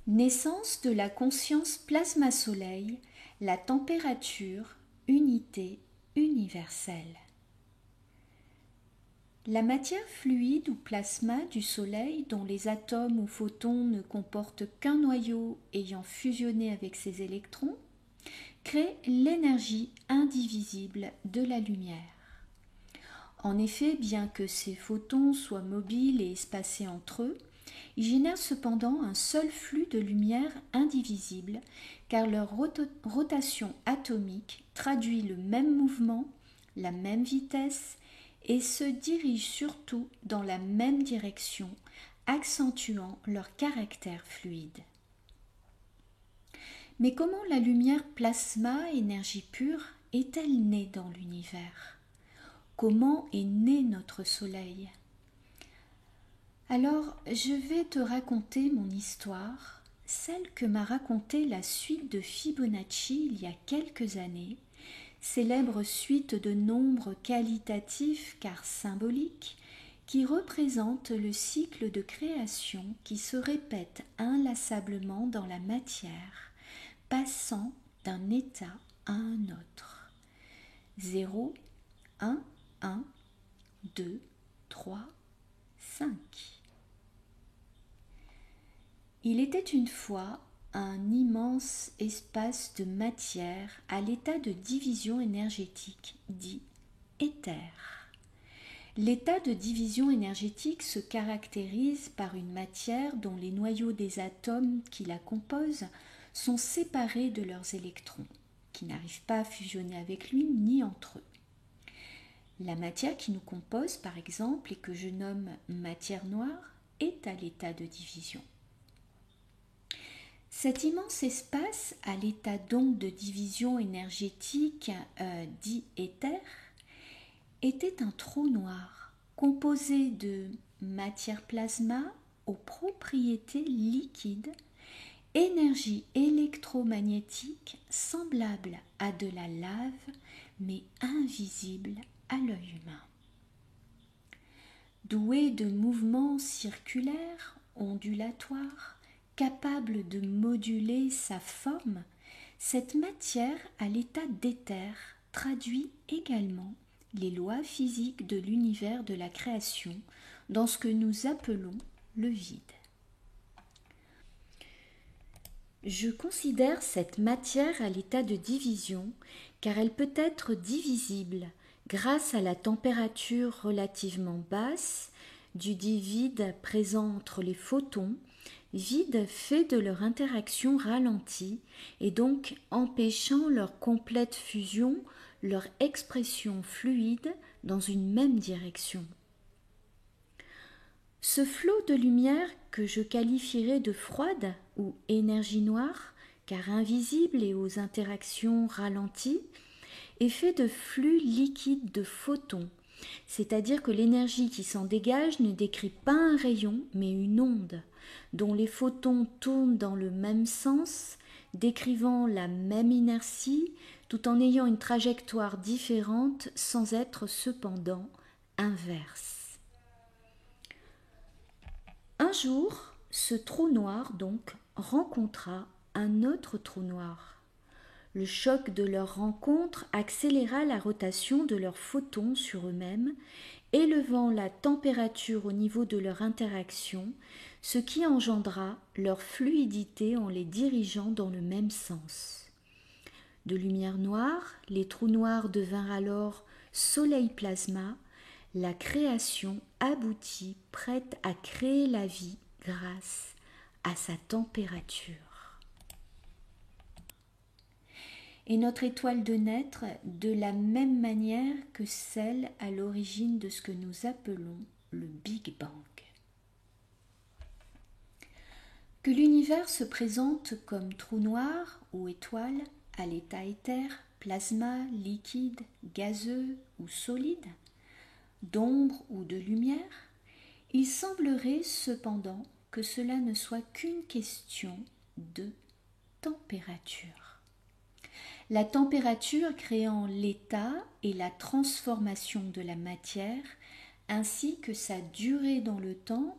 Naissance de la conscience plasma-soleil, la température, unité universelle. La matière fluide ou plasma du Soleil, dont les atomes ou photons ne comportent qu'un noyau ayant fusionné avec ses électrons, crée l'énergie indivisible de la lumière. En effet, bien que ces photons soient mobiles et espacés entre eux, ils génèrent cependant un seul flux de lumière indivisible, car leur rotation atomique traduit le même mouvement, la même vitesse, et se dirige surtout dans la même direction, accentuant leur caractère fluide. Mais comment la lumière plasma, énergie pure, est-elle née dans l'univers ? Comment est né notre Soleil ? Alors, je vais te raconter mon histoire, celle que m'a racontée la suite de Fibonacci il y a quelques années, célèbre suite de nombres qualitatifs car symboliques, qui représente le cycle de création qui se répète inlassablement dans la matière, passant d'un état à un autre. 0, 1, 1, 2, 3, 5. Il était une fois un immense espace de matière à l'état de division énergétique, dit éther. L'état de division énergétique se caractérise par une matière dont les noyaux des atomes qui la composent sont séparés de leurs électrons, qui n'arrivent pas à fusionner avec lui ni entre eux. La matière qui nous compose, par exemple, et que je nomme matière noire, est à l'état de division. Cet immense espace, à l'état donc de division énergétique dit éther, était un trou noir composé de matière plasma aux propriétés liquides, énergie électromagnétique semblable à de la lave mais invisible à l'œil humain. Doué de mouvements circulaires, ondulatoires, capable de moduler sa forme, cette matière à l'état d'éther traduit également les lois physiques de l'univers de la création dans ce que nous appelons le vide. Je considère cette matière à l'état de division car elle peut être divisible grâce à la température relativement basse du dit vide présent entre les photons, vide fait de leur interaction ralentie et donc empêchant leur complète fusion, leur expression fluide dans une même direction. Ce flot de lumière que je qualifierais de froide ou énergie noire, car invisible et aux interactions ralenties, est fait de flux liquides de photons, c'est-à-dire que l'énergie qui s'en dégage ne décrit pas un rayon, mais une onde, dont les photons tournent dans le même sens, décrivant la même inertie, tout en ayant une trajectoire différente sans être cependant inverse. Un jour, ce trou noir donc rencontra un autre trou noir. Le choc de leur rencontre accéléra la rotation de leurs photons sur eux-mêmes, élevant la température au niveau de leur interaction, ce qui engendra leur fluidité en les dirigeant dans le même sens. De lumière noire, les trous noirs devinrent alors soleil plasma, la création aboutie, prête à créer la vie grâce à sa température. Et notre étoile de naître de la même manière que celle à l'origine de ce que nous appelons le Big Bang. Que l'univers se présente comme trou noir ou étoile à l'état éther, plasma, liquide, gazeux ou solide, d'ombre ou de lumière, il semblerait cependant que cela ne soit qu'une question de température. La température créant l'état et la transformation de la matière, ainsi que sa durée dans le temps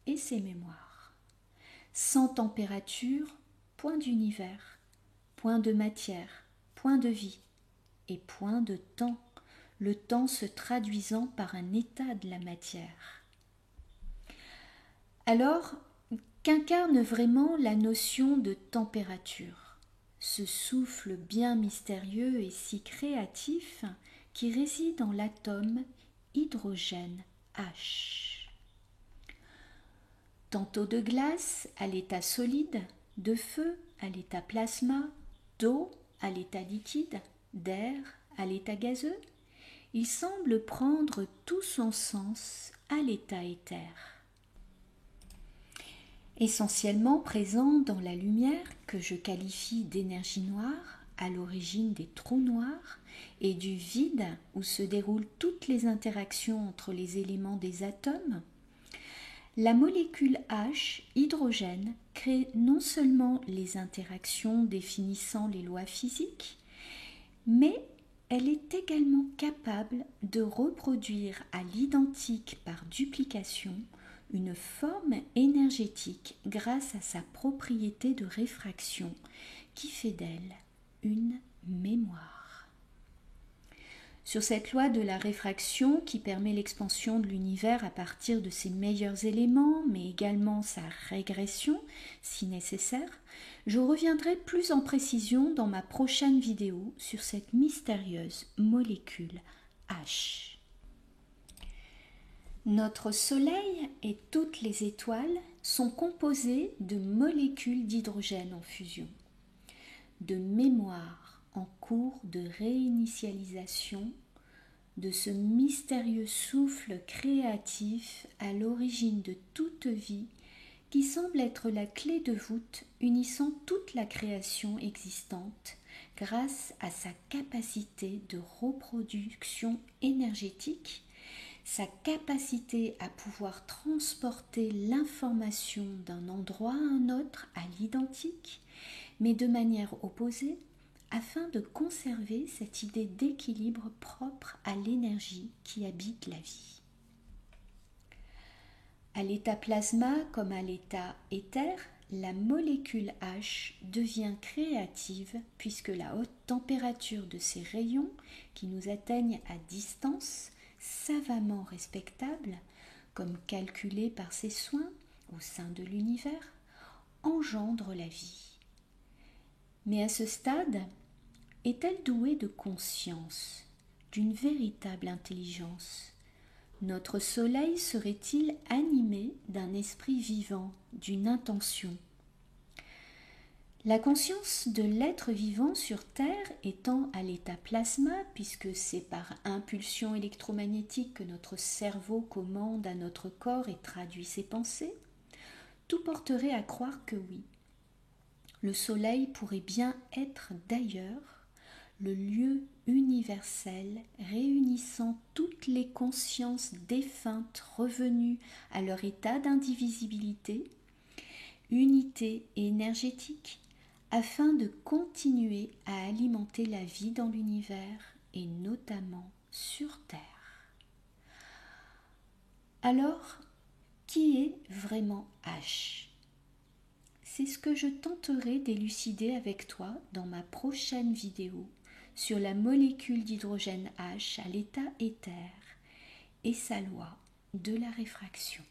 et ses mémoires. Sans température, point d'univers, point de matière, point de vie et point de temps, le temps se traduisant par un état de la matière. Alors, qu'incarne vraiment la notion de température, ce souffle bien mystérieux et si créatif qui réside en l'atome hydrogène H. Tantôt de glace à l'état solide, de feu à l'état plasma, d'eau à l'état liquide, d'air à l'état gazeux, il semble prendre tout son sens à l'état éther. Essentiellement présent dans la lumière que je qualifie d'énergie noire, à l'origine des trous noirs, et du vide où se déroulent toutes les interactions entre les éléments des atomes, la molécule H, hydrogène, crée non seulement les interactions définissant les lois physiques, mais elle est également capable de reproduire à l'identique par duplication une forme énergétique grâce à sa propriété de réfraction qui fait d'elle une mémoire. Sur cette loi de la réfraction qui permet l'expansion de l'univers à partir de ses meilleurs éléments, mais également sa régression si nécessaire, je reviendrai plus en précision dans ma prochaine vidéo sur cette mystérieuse molécule H. Notre Soleil et toutes les étoiles sont composées de molécules d'hydrogène en fusion, de mémoire en cours de réinitialisation, de ce mystérieux souffle créatif à l'origine de toute vie qui semble être la clé de voûte unissant toute la création existante grâce à sa capacité de reproduction énergétique, sa capacité à pouvoir transporter l'information d'un endroit à un autre à l'identique, mais de manière opposée, afin de conserver cette idée d'équilibre propre à l'énergie qui habite la vie. À l'état plasma comme à l'état éther, la molécule H devient créative puisque la haute température de ses rayons qui nous atteignent à distance, savamment respectable, comme calculé par ses soins au sein de l'univers, engendre la vie. Mais à ce stade, est-elle douée de conscience, d'une véritable intelligence ? Notre Soleil serait-il animé d'un esprit vivant, d'une intention ? La conscience de l'être vivant sur Terre étant à l'état plasma, puisque c'est par impulsion électromagnétique que notre cerveau commande à notre corps et traduit ses pensées, tout porterait à croire que oui. Le Soleil pourrait bien être d'ailleurs le lieu universel réunissant toutes les consciences défuntes revenues à leur état d'indivisibilité, unité énergétique, afin de continuer à alimenter la vie dans l'univers et notamment sur Terre. Alors, qui est vraiment H ? C'est ce que je tenterai d'élucider avec toi dans ma prochaine vidéo sur la molécule d'hydrogène H à l'état éther et sa loi de la réfraction.